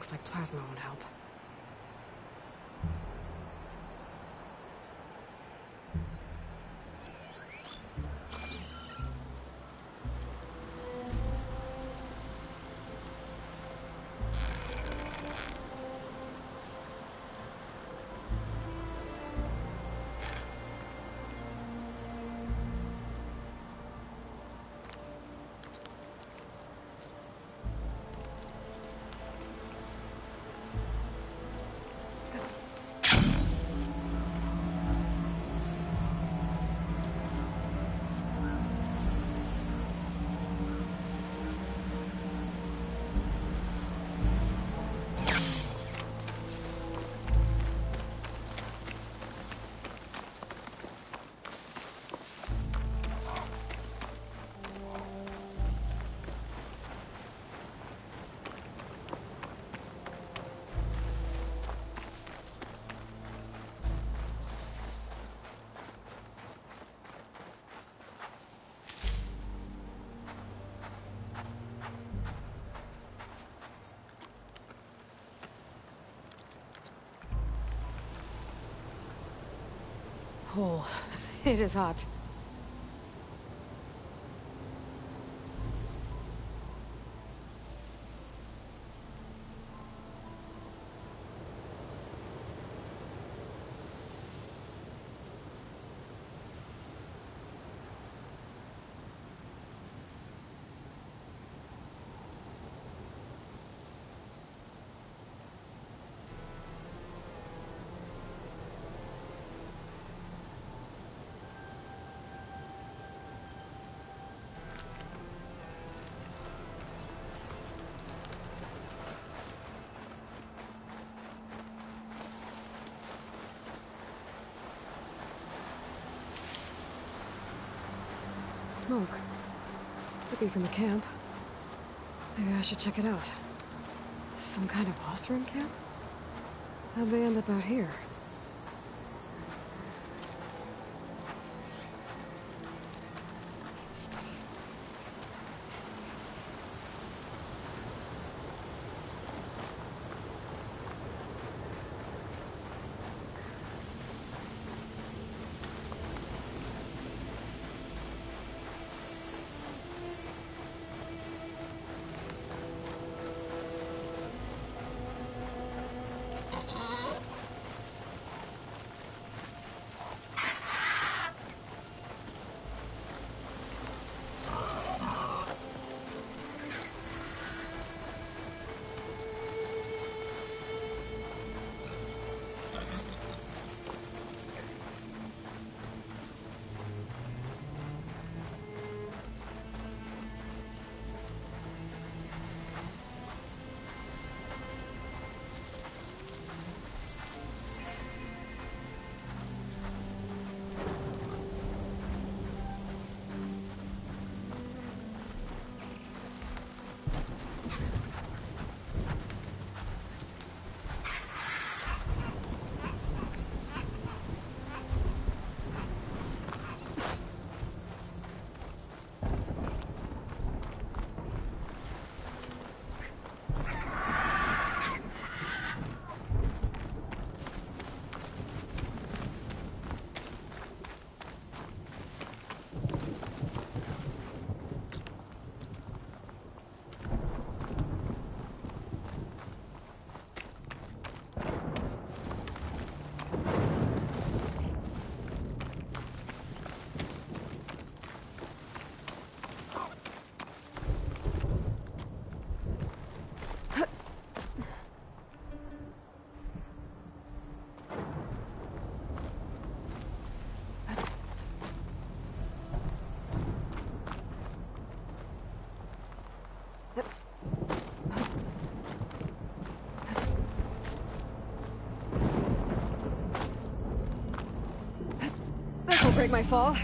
Looks like plasma won't help. Oh, it is hot. Smoke. Could be from the camp. Maybe I should check it out. Some kind of boss room camp? How'd they end up out here? This will break my fall.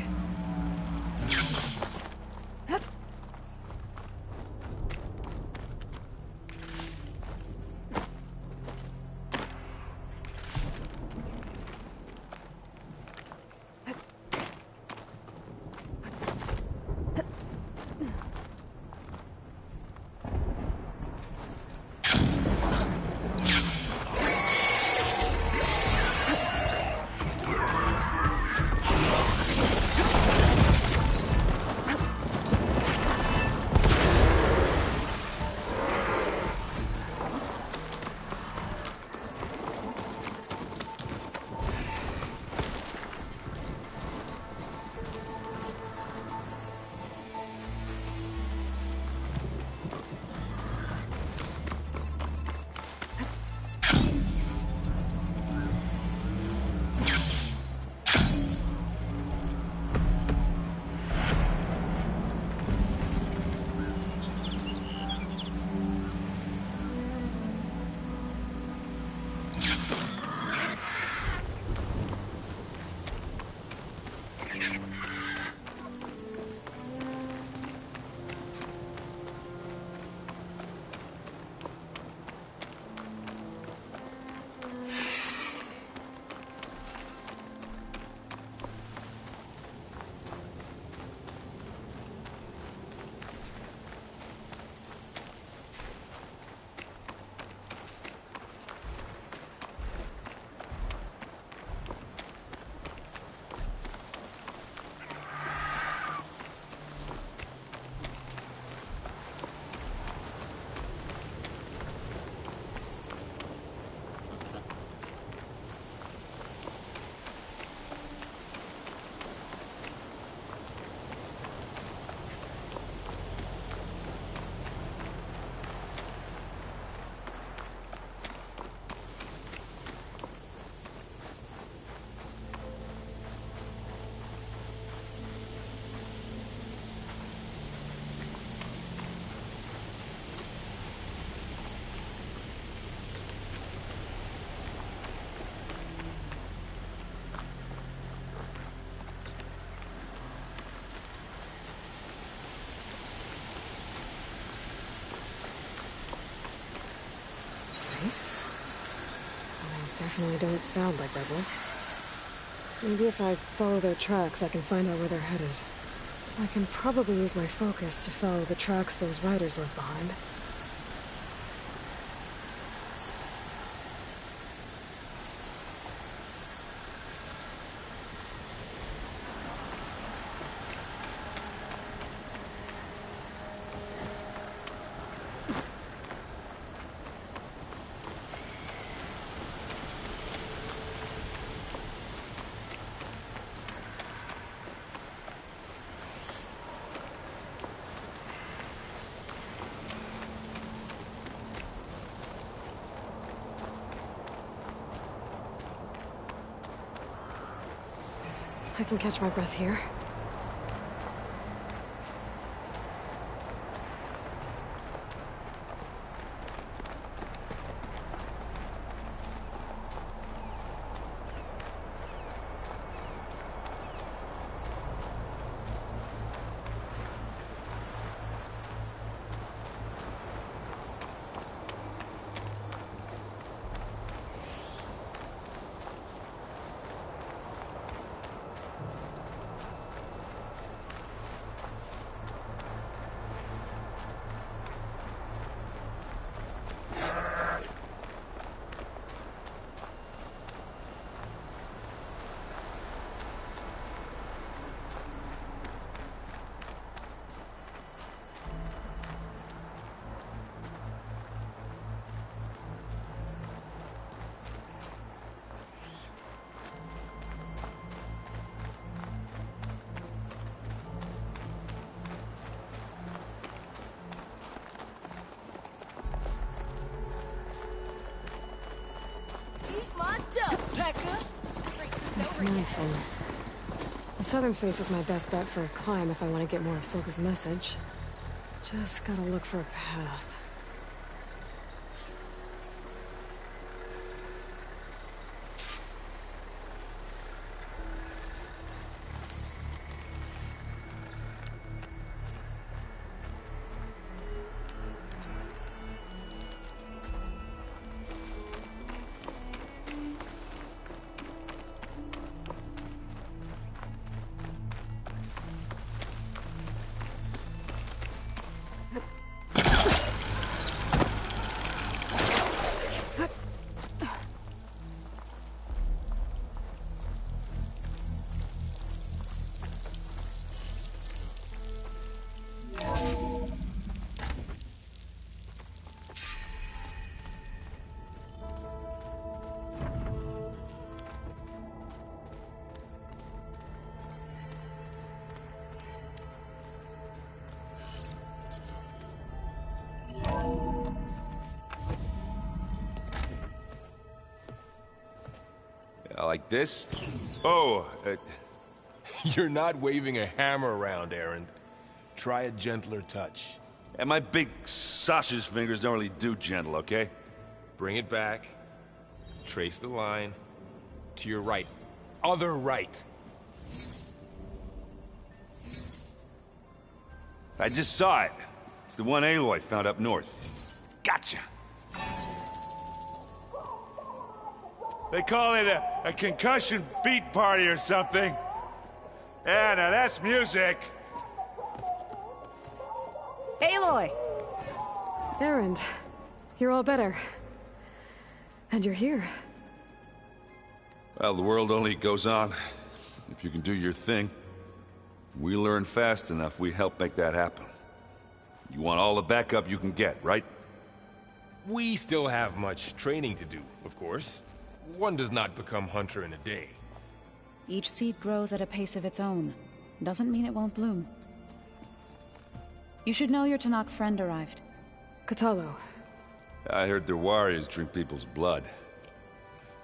Nice. They definitely don't sound like rebels. Maybe if I follow their tracks, I can find out where they're headed. I can probably use my focus to follow the tracks those riders left behind. I can catch my breath here. This mountain. The southern face is my best bet for a climb if I want to get more of Silka's message. Just gotta look for a path. Like this? Oh, you're not waving a hammer around, Aaron. Try a gentler touch. And my big sausage fingers don't really do gentle, okay? Bring it back. Trace the line. To your right. Other right. I just saw it. It's the one Aloy found up north. Gotcha! They call it a concussion beat party or something. Yeah, now that's music. Aloy! Aaron, you're all better. And you're here. Well, the world only goes on if you can do your thing. We learn fast enough, we help make that happen. You want all the backup you can get, right? We still have much training to do, of course. One does not become hunter in a day. Each seed grows at a pace of its own. Doesn't mean it won't bloom. You should know your Tanakh friend arrived. Katalo. I heard their warriors drink people's blood.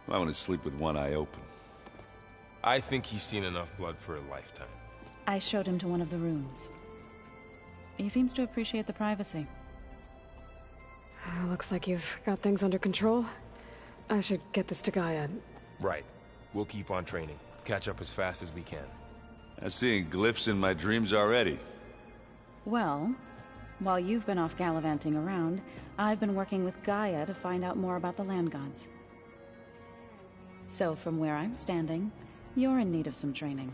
I want to sleep with one eye open. I think he's seen enough blood for a lifetime. I showed him to one of the rooms. He seems to appreciate the privacy. Looks like you've got things under control. I should get this to Gaia. Right. We'll keep on training. Catch up as fast as we can. I'm seeing glyphs in my dreams already. Well, While you've been off gallivanting around, I've been working with Gaia to find out more about the land gods. So from where I'm standing, you're in need of some training.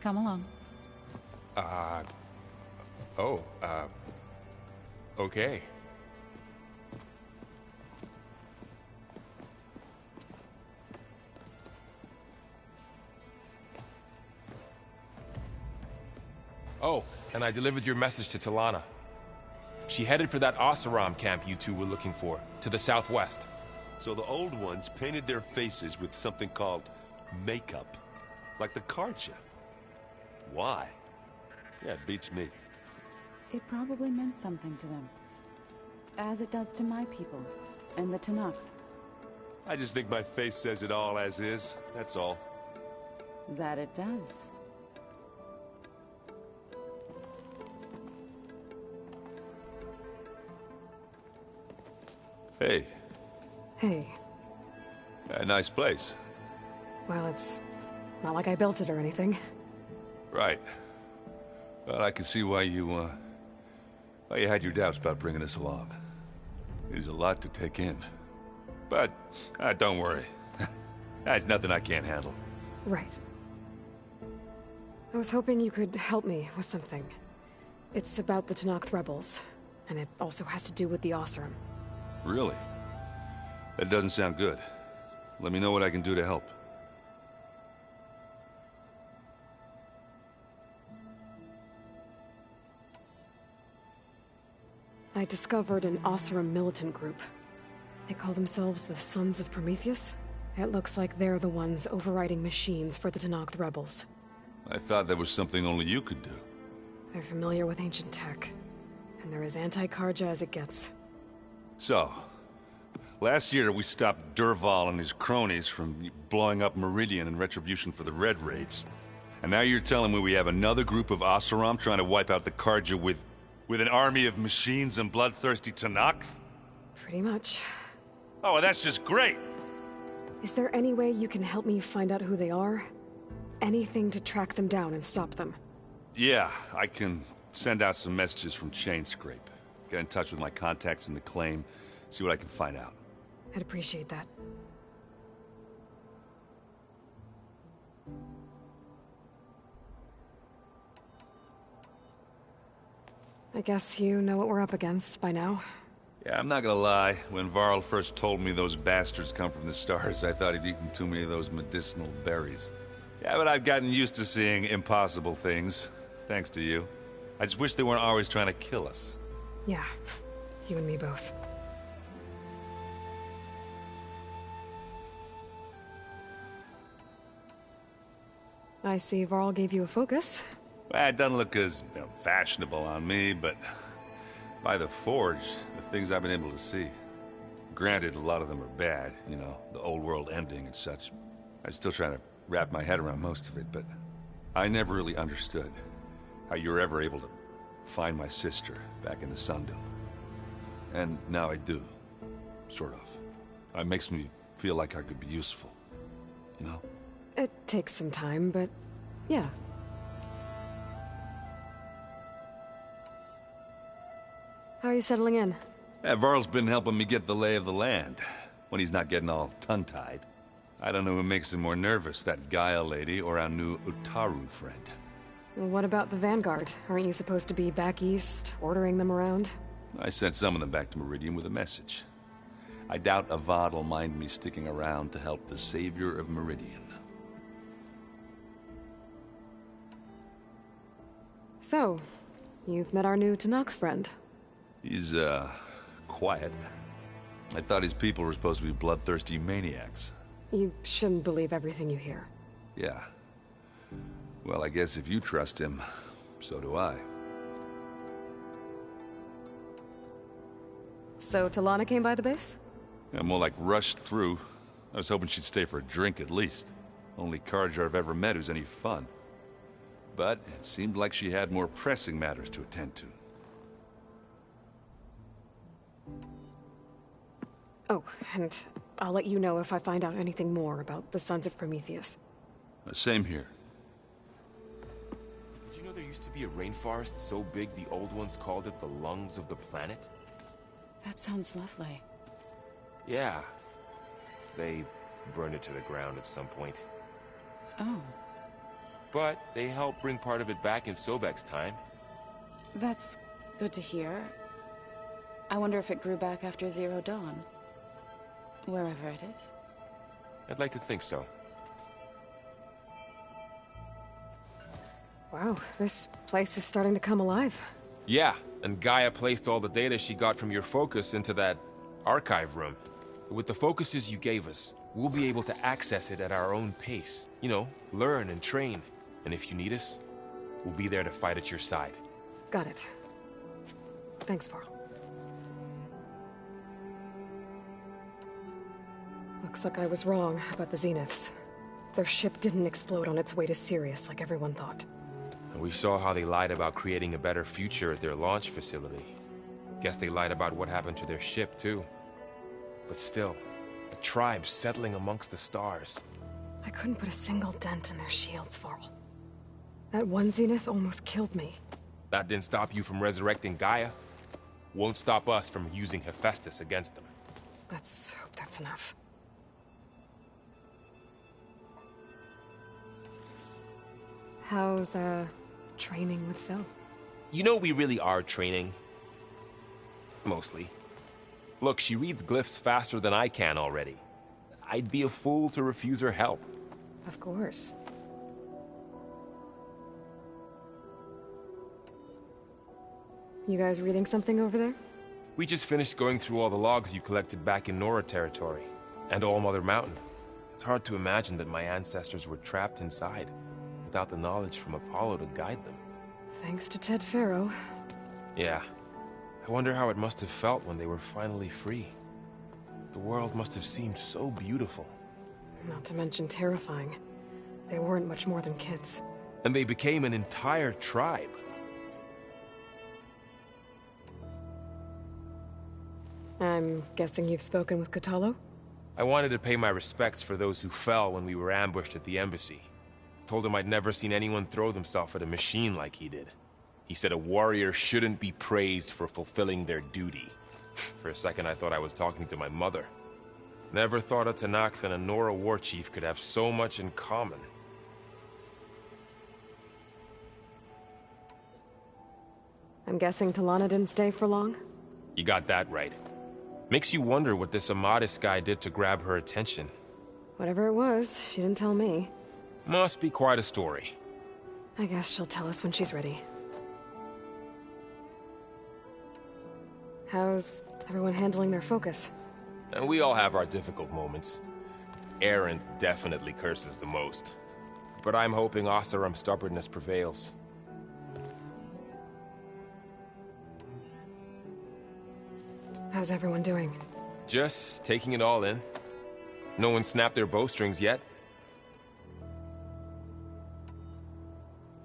Come along. Okay. Oh, and I delivered your message to Talana. She headed for that Oseram camp you two were looking for, to the southwest. So the old ones painted their faces with something called makeup. Like the Karja. Why? Yeah, it beats me. It probably meant something to them. As it does to my people, and the Tanakh. I just think my face says it all as is, that's all. That it does. Hey, Hey. nice place. Well, it's not like I built it or anything. Right. Well, I can see why you had your doubts about bringing us along. There's a lot to take in. But, don't worry. That's nothing I can't handle. Right. I was hoping you could help me with something. It's about the Tanakh rebels, and it also has to do with the Oseram. Really? That doesn't sound good. Let me know what I can do to help. I discovered an Oseram militant group. They call themselves the Sons of Prometheus. It looks like they're the ones overriding machines for the Tanakh rebels. I thought that was something only you could do. They're familiar with ancient tech, and they're as anti-Karja as it gets. So, last year we stopped Durval and his cronies from blowing up Meridian in retribution for the Red Raids. And now you're telling me we have another group of Oseram trying to wipe out the Karja with an army of machines and bloodthirsty Tanakh? Pretty much. Oh, well, that's just great! Is there any way you can help me find out who they are? Anything to track them down and stop them? Yeah, I can send out some messages from Chainscrape. Get in touch with my contacts in the claim, see what I can find out. I'd appreciate that. I guess you know what we're up against by now. Yeah, I'm not gonna lie. When Varl first told me those bastards come from the stars, I thought he'd eaten too many of those medicinal berries. Yeah, but I've gotten used to seeing impossible things, thanks to you. I just wish they weren't always trying to kill us. Yeah, you and me both. I see Varl gave you a focus. Well, it doesn't look as fashionable on me, but by the Forge, the things I've been able to see. Granted, a lot of them are bad, you know, the old world ending and such. I'm still trying to wrap my head around most of it, but I never really understood how you were ever able to find my sister back in the Sundom. And now I do, sort of. It makes me feel like I could be useful, you know? It takes some time, but yeah. How are you settling in? Yeah, Varl's been helping me get the lay of the land, when he's not getting all tongue-tied. I don't know who makes him more nervous, that Gaia lady or our new Utaru friend. Well, what about the Vanguard? Aren't you supposed to be back east, ordering them around? I sent some of them back to Meridian with a message. I doubt Avad will mind me sticking around to help the savior of Meridian. So, you've met our new Tanakh friend. He's, quiet. I thought his people were supposed to be bloodthirsty maniacs. You shouldn't believe everything you hear. Yeah. Well, I guess if you trust him, so do I. So Talana came by the base? Yeah, more like rushed through. I was hoping she'd stay for a drink at least. Only Karja I've ever met who's any fun. But it seemed like she had more pressing matters to attend to. Oh, and I'll let you know if I find out anything more about the Sons of Prometheus. Same here. Did you know there used used to be a rainforest so big the old ones called it the lungs of the planet? That sounds lovely. Yeah. They burned it to the ground at some point. Oh, But they helped bring part of it back in Sobek's time. that's good to hear. I wonder if it grew back after Zero Dawn. Wherever it is. I'd like to think so. Wow, this place is starting to come alive. Yeah, and Gaia placed all the data she got from your focus into that archive room. With the focuses you gave us, we'll be able to access it at our own pace. You know, learn and train. And if you need us, we'll be there to fight at your side. Got it. Thanks, Varl. Looks like I was wrong about the Zeniths. Their ship didn't explode on its way to Sirius like everyone thought. And we saw how they lied about creating a better future at their launch facility. Guess they lied about what happened to their ship, too. But still, a tribe settling amongst the stars. I couldn't put a single dent in their shields, Varl. That one Zenith almost killed me. That didn't stop you from resurrecting Gaia. Won't stop us from using Hephaestus against them. Let's hope that's enough. How's, training with Zoe? You know we really are training. Mostly. Look, she reads glyphs faster than I can already. I'd be a fool to refuse her help. Of course. You guys reading something over there? We just finished going through all the logs you collected back in Nora territory, and All Mother Mountain. It's hard to imagine that my ancestors were trapped inside, without the knowledge from Apollo to guide them. Thanks to Ted Faro. Yeah. I wonder how it must have felt when they were finally free. The world must have seemed so beautiful. Not to mention terrifying. They weren't much more than kids. And they became an entire tribe. I'm guessing you've spoken with Kotallo? I wanted to pay my respects for those who fell when we were ambushed at the embassy. Told him I'd never seen anyone throw themselves at a machine like he did. He said a warrior shouldn't be praised for fulfilling their duty. For a second I thought I was talking to my mother. Never thought a Tanakh and a Nora war chief could have so much in common. I'm guessing Talana didn't stay for long? You got that right. Makes you wonder what this Amadis guy did to grab her attention. Whatever it was, she didn't tell me. Must be quite a story. I guess she'll tell us when she's ready. How's everyone handling their focus? And we all have our difficult moments. Erend definitely curses the most. But I'm hoping Oseram's stubbornness prevails. How's everyone doing? Just taking it all in. No one snapped their bowstrings yet.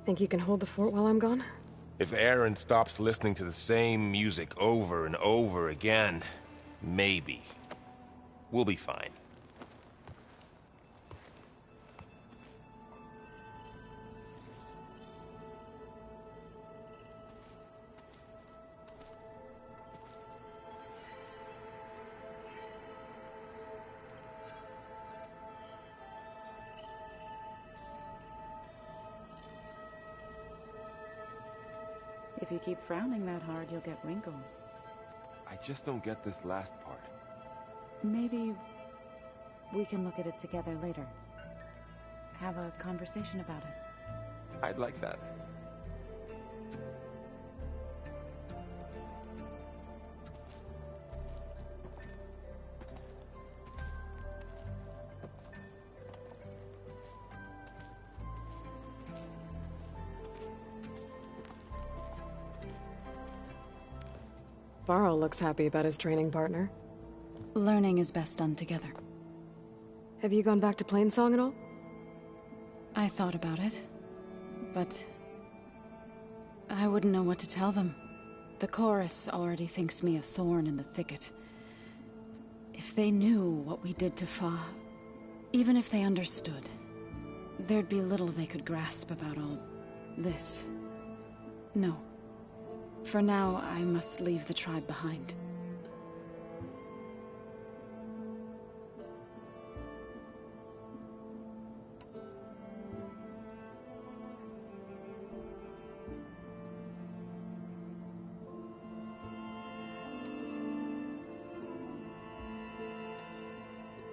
Think you can hold the fort while I'm gone? If Aaron stops listening to the same music over and over again, maybe. We'll be fine. If you keep frowning that hard, you'll get wrinkles. I just don't get this last part. Maybe we can look at it together later. Have a conversation about it. I'd like that. Varl looks happy about his training partner. Learning is best done together. Have you gone back to Plainsong at all? I thought about it, but I wouldn't know what to tell them. The chorus already thinks me a thorn in the thicket. If they knew what we did to Fa, even if they understood, there'd be little they could grasp about all this. No. For now, I must leave the tribe behind.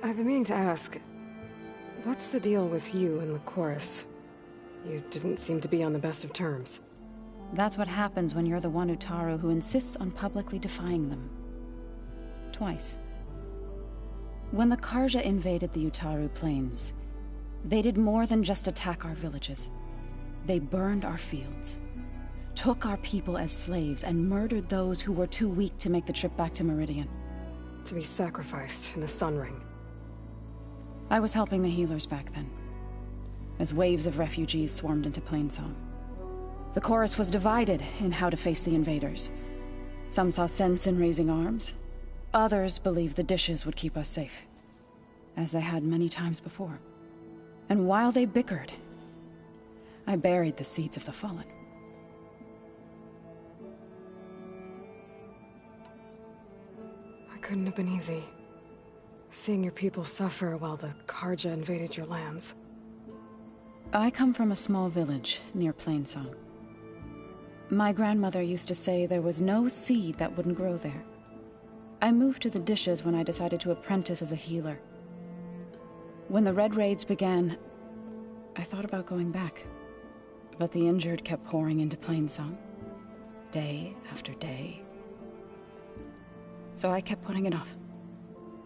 I've been meaning to ask, what's the deal with you and the chorus? You didn't seem to be on the best of terms. That's what happens when you're the one Utaru who insists on publicly defying them. Twice. When the Karja invaded the Utaru plains, they did more than just attack our villages. They burned our fields, took our people as slaves, and murdered those who were too weak to make the trip back to Meridian. To be sacrificed in the Sun Ring. I was helping the healers back then, as waves of refugees swarmed into Plainsong. The chorus was divided in how to face the invaders. Some saw sense in raising arms. Others believed the dishes would keep us safe, as they had many times before. And while they bickered, I buried the seeds of the fallen. It couldn't have been easy. Seeing your people suffer while the Karja invaded your lands. I come from a small village near Plainsong. My grandmother used to say there was no seed that wouldn't grow there. I moved to the dishes when I decided to apprentice as a healer. When the Red Raids began, I thought about going back. But the injured kept pouring into Plainsong, day after day. So I kept putting it off.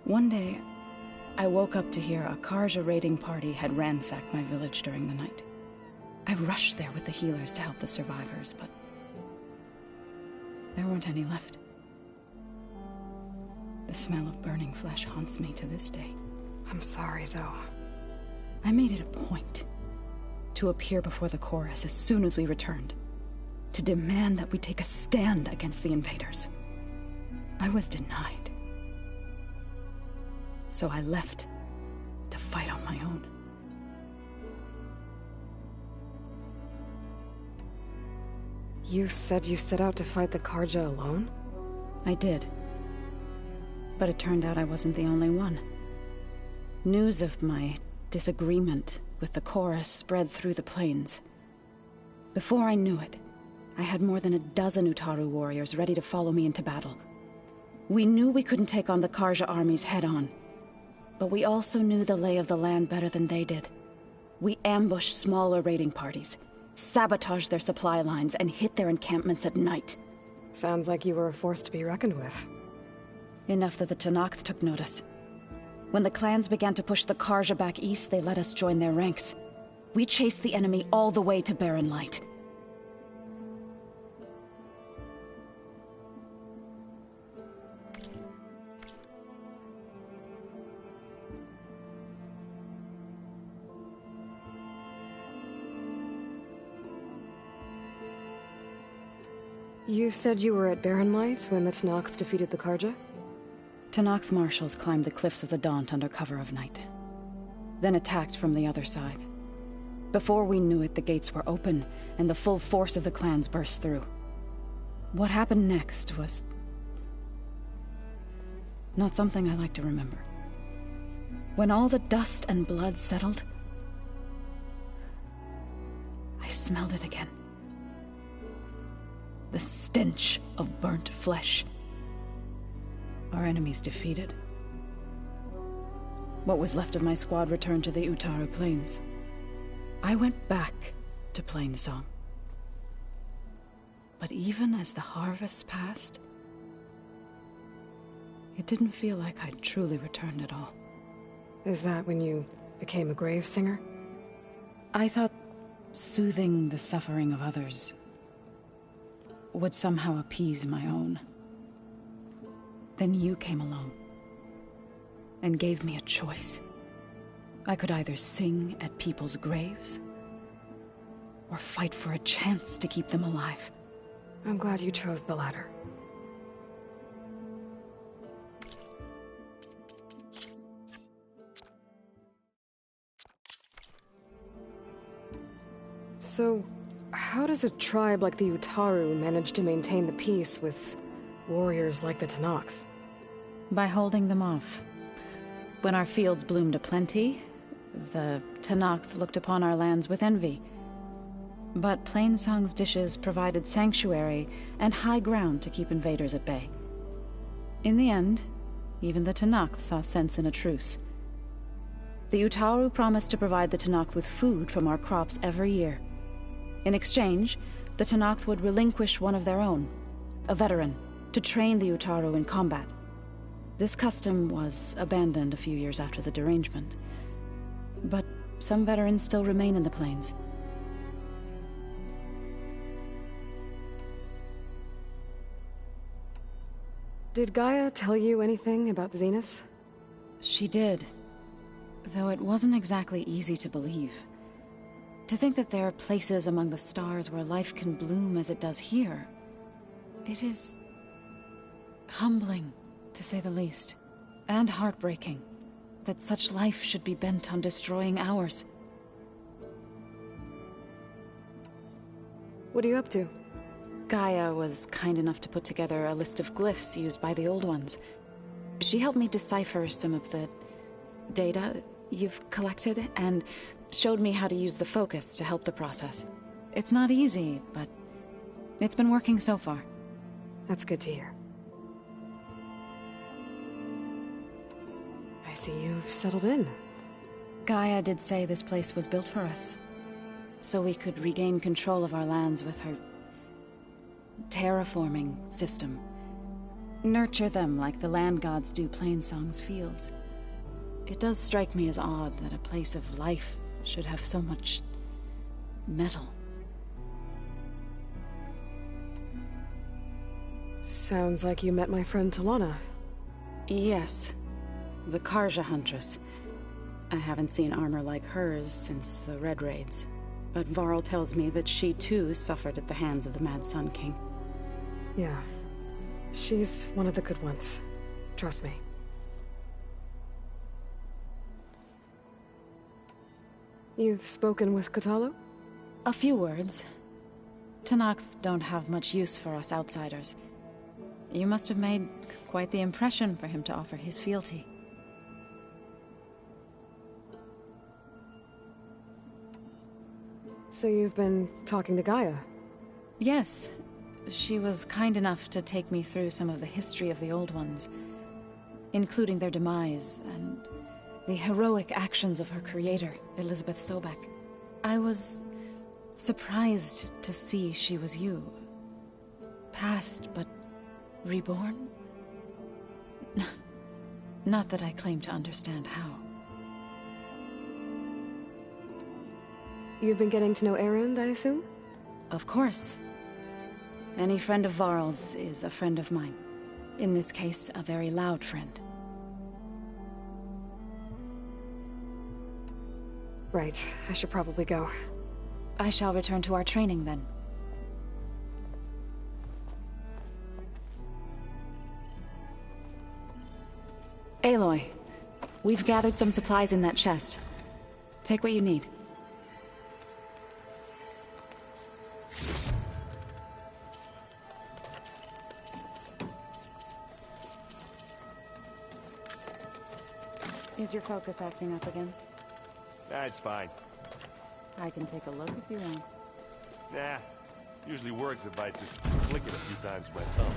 One day, I woke up to hear a Karja raiding party had ransacked my village during the night. I rushed there with the healers to help the survivors, but there weren't any left. The smell of burning flesh haunts me to this day. I'm sorry, Zoe. I made it a point to appear before the chorus as soon as we returned, to demand that we take a stand against the invaders. I was denied. So I left to fight on my own. You said you set out to fight the Karja alone? I did. But it turned out I wasn't the only one. News of my disagreement with the chorus spread through the plains. Before I knew it, I had more than a dozen Utaru warriors ready to follow me into battle. We knew we couldn't take on the Karja armies head-on. But we also knew the lay of the land better than they did. We ambushed smaller raiding parties, sabotaged their supply lines, and hit their encampments at night. Sounds like you were a force to be reckoned with. Enough that the Tenakth took notice. When the clans began to push the Karja back east, they let us join their ranks. We chased the enemy all the way to Barren Light. You said you were at Barren Light when the Tenakth defeated the Karja? Tenakth marshals climbed the cliffs of the Daunt under cover of night, then attacked from the other side. Before we knew it, the gates were open, and the full force of the clans burst through. What happened next was not something I like to remember. When all the dust and blood settled, I smelled it again. The stench of burnt flesh. Our enemies defeated. What was left of my squad returned to the Utaru Plains. I went back to Plainsong. But even as the harvest passed, it didn't feel like I'd truly returned at all. Is that when you became a grave singer? I thought soothing the suffering of others would somehow appease my own. Then you came along and gave me a choice. I could either sing at people's graves or fight for a chance to keep them alive. I'm glad you chose the latter. So, how does a tribe like the Utaru manage to maintain the peace with warriors like the Tenakth? By holding them off. When our fields bloomed aplenty, the Tenakth looked upon our lands with envy. But Plainsong's dishes provided sanctuary and high ground to keep invaders at bay. In the end, even the Tenakth saw sense in a truce. The Utaru promised to provide the Tenakth with food from our crops every year. In exchange, the Tenakth would relinquish one of their own, a veteran, to train the Utaru in combat. This custom was abandoned a few years after the derangement. But some veterans still remain in the plains. Did Gaia tell you anything about the Zeniths? She did. Though it wasn't exactly easy to believe. To think that there are places among the stars where life can bloom as it does here. It is humbling, to say the least. And heartbreaking, that such life should be bent on destroying ours. What are you up to? Gaia was kind enough to put together a list of glyphs used by the Old Ones. She helped me decipher some of the data you've collected, and showed me how to use the focus to help the process. It's not easy, but it's been working so far. That's good to hear. I see you've settled in. Gaia did say this place was built for us, so we could regain control of our lands with her terraforming system. Nurture them like the land gods do Plainsong's fields. It does strike me as odd that a place of life should have so much metal. Sounds like you met my friend Talana. Yes, the Karja Huntress. I haven't seen armor like hers since the Red Raids, but Varl tells me that she too suffered at the hands of the Mad Sun King. Yeah, she's one of the good ones. Trust me. You've spoken with Kotallo? A few words. Tenakth don't have much use for us outsiders. You must have made quite the impression for him to offer his fealty. So you've been talking to Gaia? Yes. She was kind enough to take me through some of the history of the Old Ones, including their demise and the heroic actions of her creator, Elizabeth Sobek. I was surprised to see she was you. Past, but reborn? Not that I claim to understand how. You've been getting to know Erend, I assume? Of course. Any friend of Varl's is a friend of mine. In this case, a very loud friend. Right, I should probably go. I shall return to our training then. Aloy, we've gathered some supplies in that chest. Take what you need. Is your focus acting up again? That's fine. I can take a look if you want. Nah, usually works if I just click it a few times with my thumb.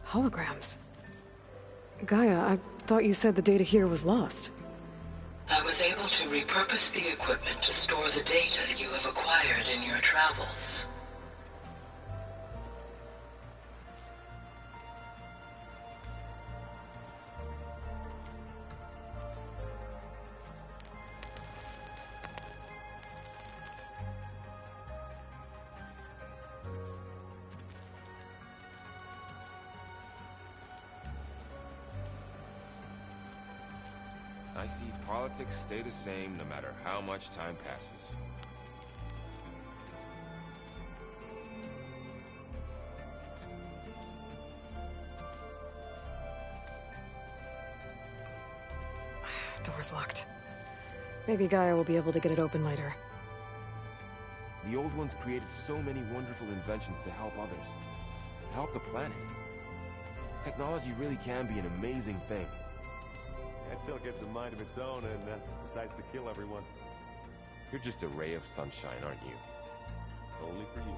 Holograms. Gaia, I thought you said the data here was lost. I was able to repurpose the equipment to store the data you have acquired in your travels. I see politics stay the same no matter how much time passes. Maybe Gaia will be able to get it open later. The old ones created so many wonderful inventions to help others. To help the planet. Technology really can be an amazing thing. Until it gets a mind of its own and decides to kill everyone. You're just a ray of sunshine, aren't you? Only for you.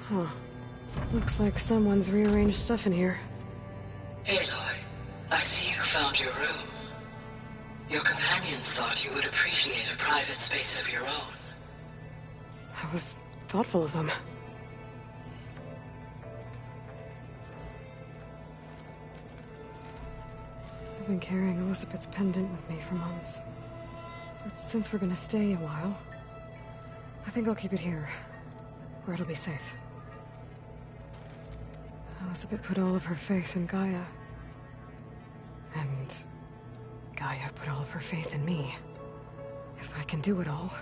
Huh. Looks like someone's rearranged stuff in here. Aloy, I see you found your room. Your companions thought you would appreciate a private space of your own. That was thoughtful of them. I've been carrying Elizabeth's pendant with me for months. But since we're gonna stay a while, I think I'll keep it here, where it'll be safe. Elizabeth put all of her faith in Gaia. And Gaia put all of her faith in me. If I can do it all,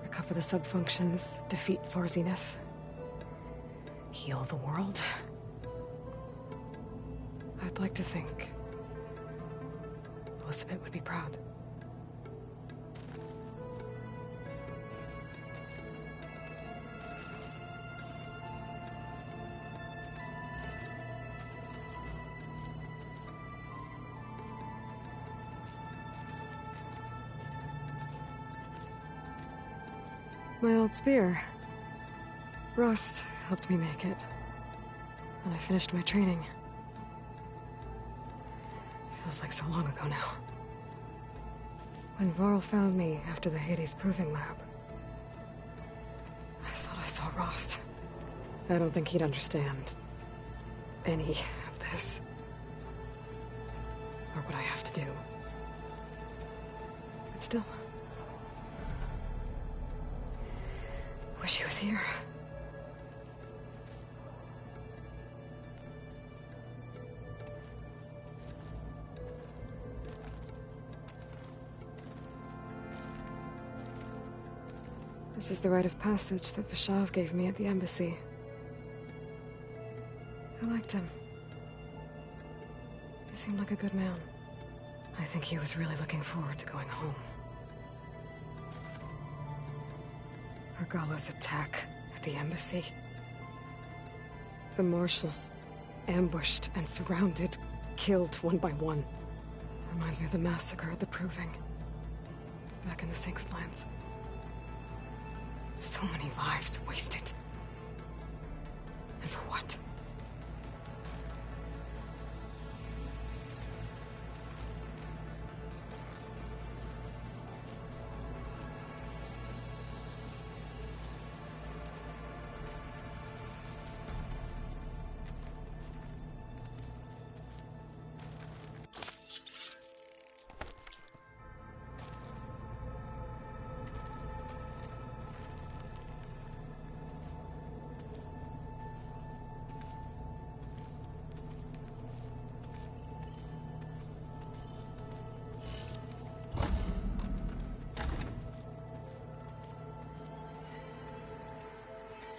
recover the sub-functions, defeat For Zenith, heal the world, I'd like to think Elizabeth would be proud. My old spear. Rust helped me make it. When I finished my training. Feels like so long ago now. When Varl found me after the Hades Proving Lab, I thought I saw Rost. I don't think he'd understand any of this. Or what I have to do. But still... wish he was here. This is the rite of passage that Vishav gave me at the embassy. I liked him. He seemed like a good man. I think he was really looking forward to going home. Argala's attack at the embassy. The marshals ambushed and surrounded, killed one by one. Reminds me of the massacre at the Proving. Back in the Sacred Lands. So many lives wasted. And for what?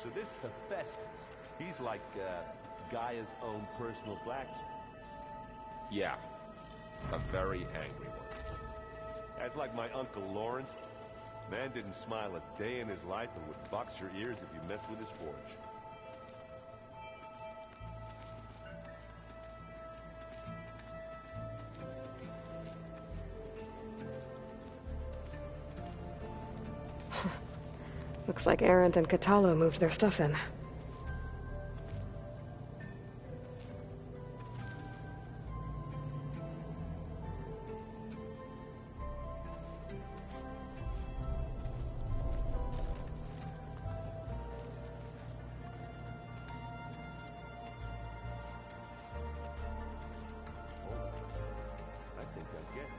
So this Hephaestus, he's like, Gaia's own personal blacksmith. Yeah. A very angry one. That's like my Uncle Lawrence. Man didn't smile a day in his life and would box your ears if you messed with his forge. Looks like Arendt and Catalo moved their stuff in. I think I get it.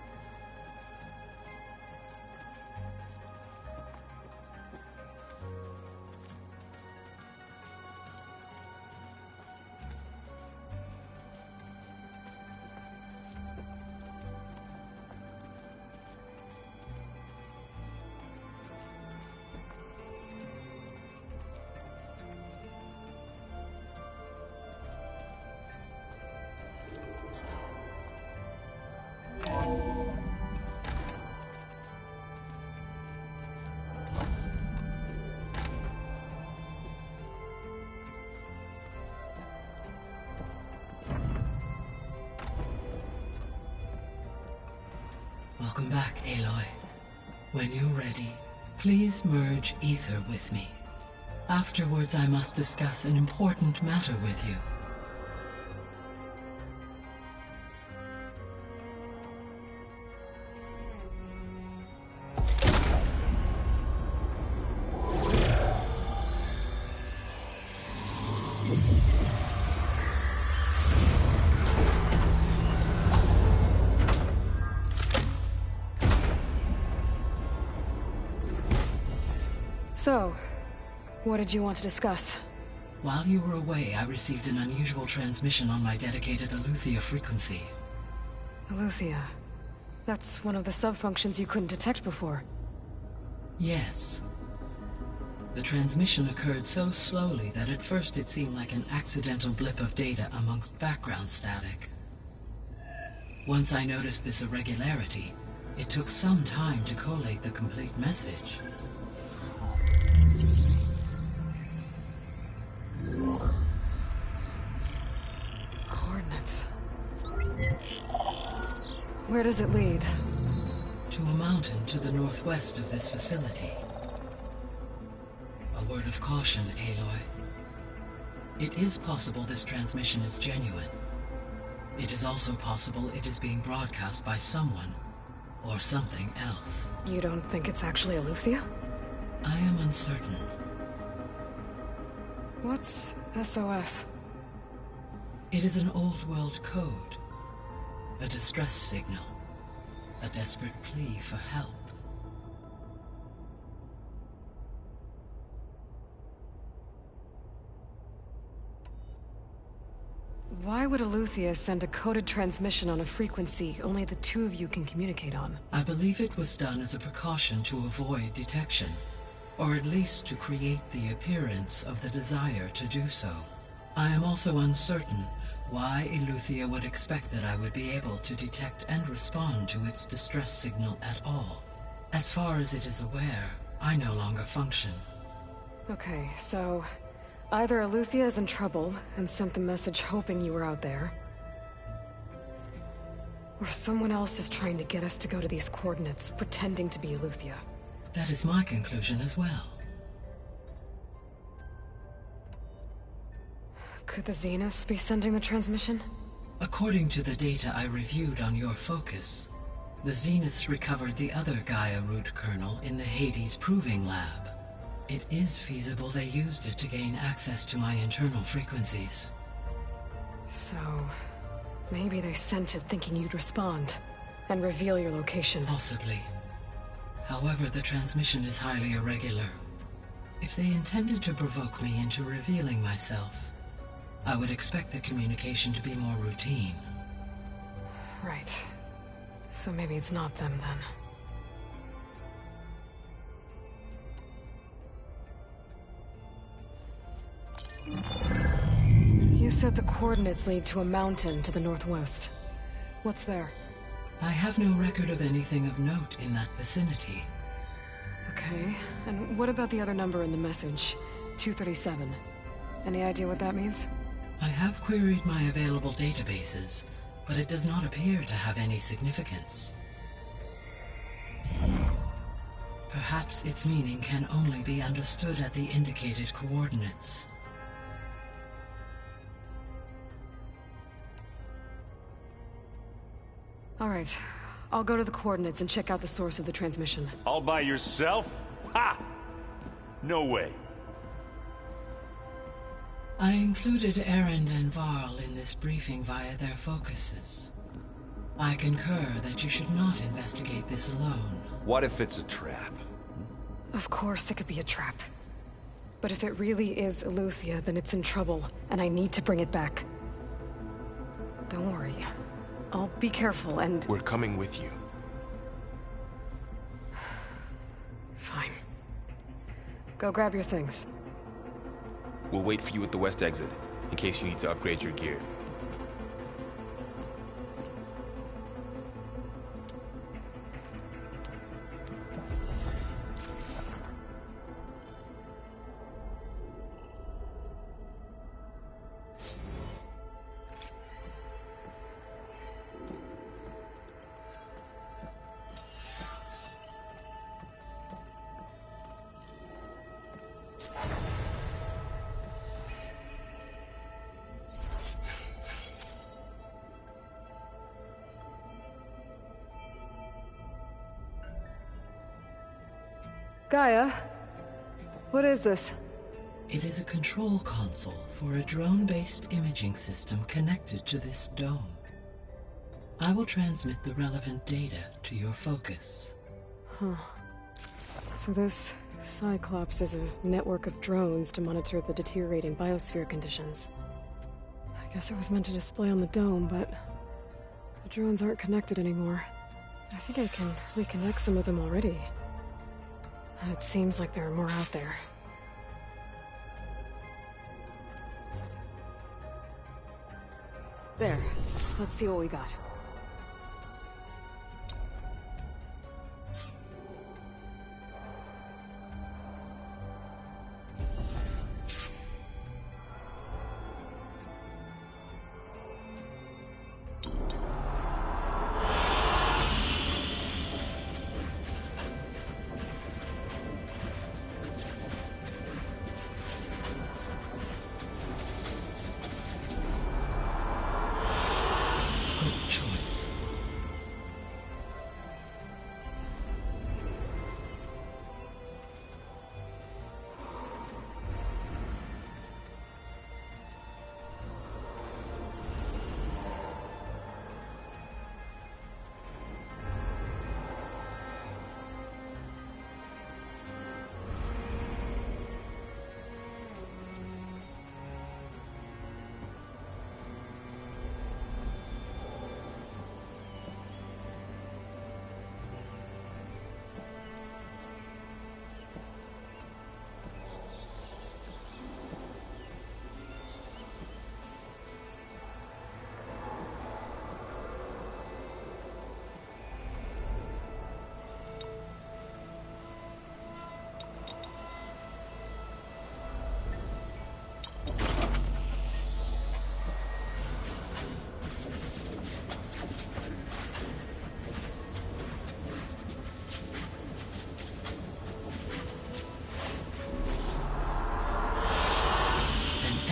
back, Aloy. When you're ready, please merge ether with me. Afterwards, I must discuss an important matter with you. So, what did you want to discuss? While you were away, I received an unusual transmission on my dedicated Aletheia frequency. Aletheia. That's one of the sub-functions you couldn't detect before. Yes. The transmission occurred so slowly that at first it seemed like an accidental blip of data amongst background static. Once I noticed this irregularity, it took some time to collate the complete message. Coordinates. Where does it lead? To a mountain to the northwest of this facility. A word of caution, Aloy. It is possible this transmission is genuine. It is also possible it is being broadcast by someone or something else. You don't think it's actually Aletheia? I am uncertain. What's SOS? It is an old world code. A distress signal. A desperate plea for help. Why would Aletheia send a coded transmission on a frequency only the two of you can communicate on? I believe it was done as a precaution to avoid detection, or at least to create the appearance of the desire to do so. I am also uncertain why Aletheia would expect that I would be able to detect and respond to its distress signal at all. As far as it is aware, I no longer function. Okay, so either Aletheia is in trouble and sent the message hoping you were out there, or someone else is trying to get us to go to these coordinates, pretending to be Aletheia. That is my conclusion as well. Could the Zeniths be sending the transmission? According to the data I reviewed on your focus, the Zeniths recovered the other Gaia root kernel in the Hades Proving Lab. It is feasible they used it to gain access to my internal frequencies. So, maybe they sent it thinking you'd respond and reveal your location. Possibly. However, the transmission is highly irregular. If they intended to provoke me into revealing myself, I would expect the communication to be more routine. Right. So maybe it's not them then. You said the coordinates lead to a mountain to the northwest. What's there? I have no record of anything of note in that vicinity. Okay, and what about the other number in the message? 237. Any idea what that means? I have queried my available databases, but it does not appear to have any significance. Perhaps its meaning can only be understood at the indicated coordinates. All right, I'll go to the coordinates and check out the source of the transmission. All by yourself? Ha! No way. I included Erend and Varl in this briefing via their focuses. I concur that you should not investigate this alone. What if it's a trap? Of course it could be a trap. But if it really is Aletheia, then it's in trouble, and I need to bring it back. Don't worry. I'll be careful and... We're coming with you. Fine. Go grab your things. We'll wait for you at the west exit, in case you need to upgrade your gear. Gaia? What is this? It is a control console for a drone-based imaging system connected to this dome. I will transmit the relevant data to your focus. Huh. So this Cyclops is a network of drones to monitor the deteriorating biosphere conditions. I guess it was meant to display on the dome, but the drones aren't connected anymore. I think I can reconnect some of them already. It seems like there are more out there. There. Let's see what we got. Good choice.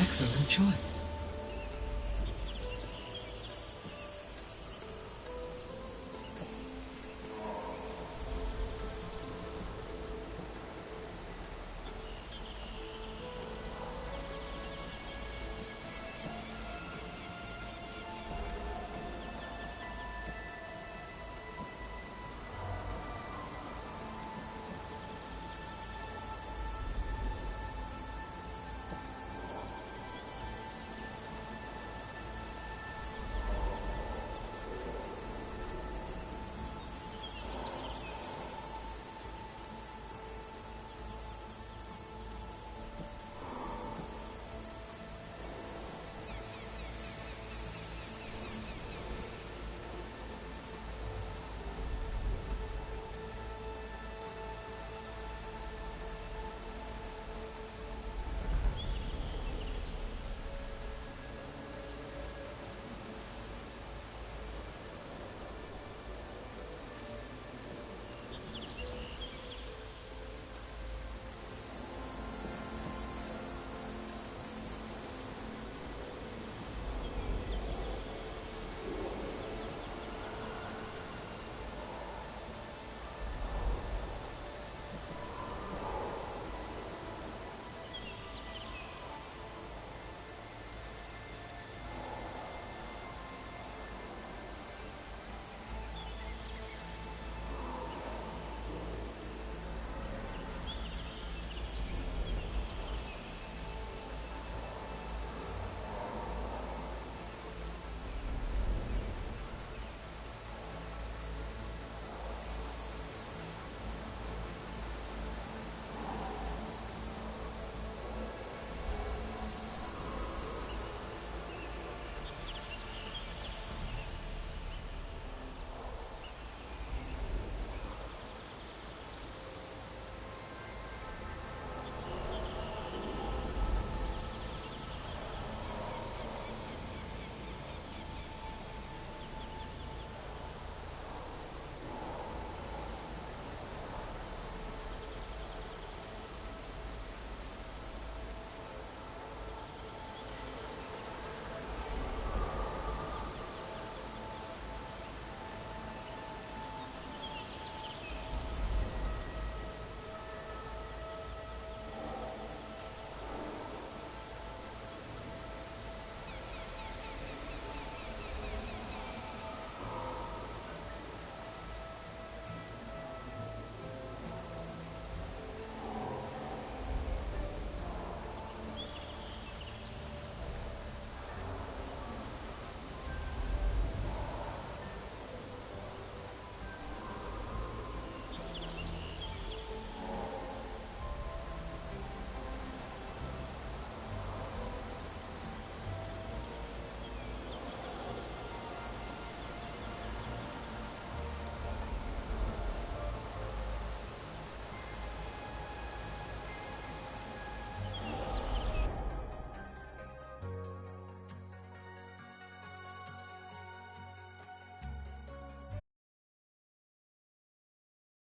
Excellent choice.